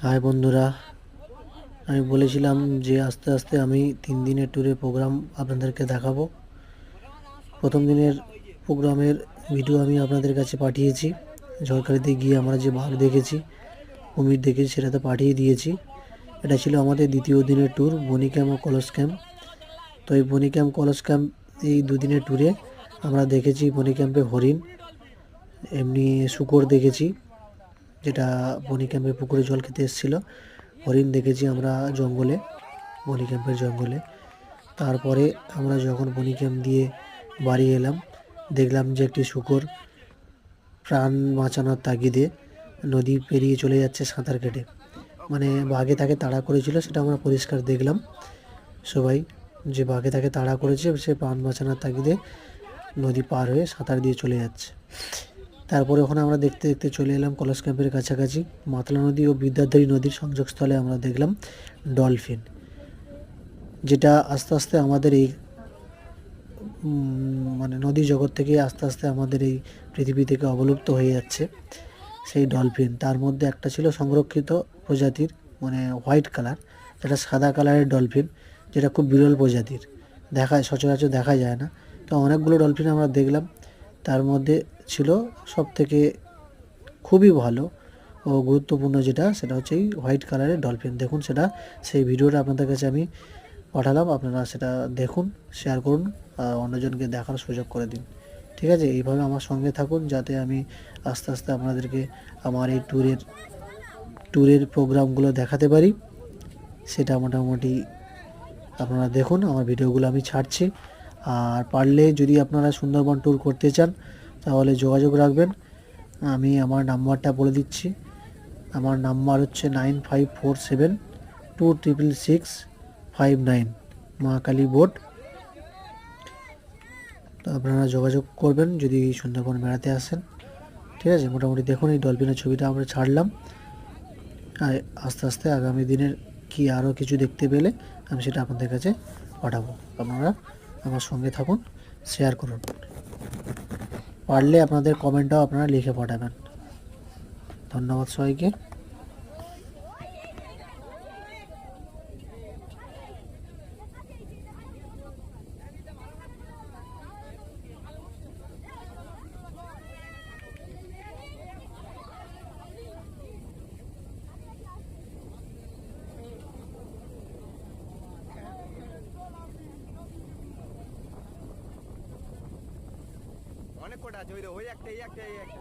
High বন্ধুরা, আমি বলেছিলাম যে আস্তে আস্তে আমি 3 দিনের ট্যুরের প্রোগ্রাম আপনাদেরকে দেখাবো। প্রথম দিনের প্রোগ্রামের ভিডিও আমি আপনাদের কাছে পাঠিয়েছি। ঝড়খালিতে গিয়ে আমরা যে বাঘ দেখেছি, কুমির দেখেছি, সেটা তো পাঠিয়ে দিয়েছি। এটা ছিল আমাদের দ্বিতীয় দিনের ট্যুর, বনি ক্যাম্প ও কলস ক্যাম্প। তো এই বনি ক্যাম্প কলস ক্যাম্প এই দুদিনের ট্যুরে আমরা দেখেছি বনি ক্যাম্পে হরিণ, এমনি শূকর দেখেছি, যেটা বনি ক্যাম্পে পুকুরে জল খেতে এসেছিলো। হরিণ দেখেছি আমরা জঙ্গলে, বনি ক্যাম্পের জঙ্গলে। তারপরে আমরা যখন বনি ক্যাম্প দিয়ে বাড়ি এলাম, দেখলাম যে একটি শূকর প্রাণ বাঁচানোর তাগিদে নদী পেরিয়ে চলে যাচ্ছে সাঁতার কেটে। মানে বাঘে তাকে তাড়া করেছিল, সেটা আমরা পরিষ্কার দেখলাম সবাই, যে বাঘে তাকে তাড়া করেছে, সে প্রাণ বাঁচানোর তাগিদে নদী পার হয়ে সাঁতার দিয়ে চলে যাচ্ছে। তারপরে ওখানে আমরা দেখতে দেখতে চলে এলাম কলস ক্যাম্পের কাছাকাছি। মাতলা নদী ও বিদ্যাধরী নদীর সংযোগস্থলে আমরা দেখলাম ডলফিন, যেটা আস্তে আস্তে আমাদের এই মানে নদী জগৎ থেকে আস্তে আস্তে আমাদের এই পৃথিবী থেকে অবলুপ্ত হয়ে যাচ্ছে সেই ডলফিন। তার মধ্যে একটা ছিল সংরক্ষিত প্রজাতির, মানে হোয়াইট কালার, যেটা সাদা কালারের ডলফিন, যেটা খুব বিরল প্রজাতির, সচরাচর দেখা যায় না। তো অনেকগুলো ডলফিন আমরা দেখলাম। তার মধ্যে ছিল সব থেকে খুবই ভালো ও গুরুত্বপূর্ণ যেটা, সেটা হচ্ছে এই হোয়াইট কালারের ডলফিন। দেখুন সেটা, সেই ভিডিওটা আপনাদের কাছে আমি পাঠালাম, আপনারা সেটা দেখুন, শেয়ার করুন আর অন্যজনকে দেখার সুযোগ করে দিন। ঠিক আছে, এইভাবে আমার সঙ্গে থাকুন, যাতে আমি আস্তে আস্তে আপনাদেরকে আমার এই ট্যুরের প্রোগ্রামগুলো দেখাতে পারি। সেটা মোটামুটি আপনারা দেখুন, আমার ভিডিওগুলো আমি ছাড়ছি। আর পারলে যদি আপনারা সুন্দরবন ট্যুর করতে চান, তাহলে যোগাযোগ রাখবেন। আমি আমার নাম্বারটা বলে দিচ্ছি। আমার নাম্বার হচ্ছে 9547266659, মহাকালী বোর্ড। তো আপনারা যোগাযোগ করবেন যদি সুন্দরবন বেড়াতে আসেন। ঠিক আছে, মোটামুটি দেখুন এই ডলফিনের ছবিটা আমরা ছাড়লাম। আর আস্তে আস্তে আগামী দিনের কি আরও কিছু দেখতে পেলে আমি সেটা আপনাদের কাছে পাঠাবো। আপনারা আমার সঙ্গে থাকুন, শেয়ার করুন, পারলে আপনাদের কমেন্টটাও আপনারা লিখে পাঠাবেন। ধন্যবাদ সবাইকে। অনেক কটা আছে, ওই একটা এই একটা এই একটা।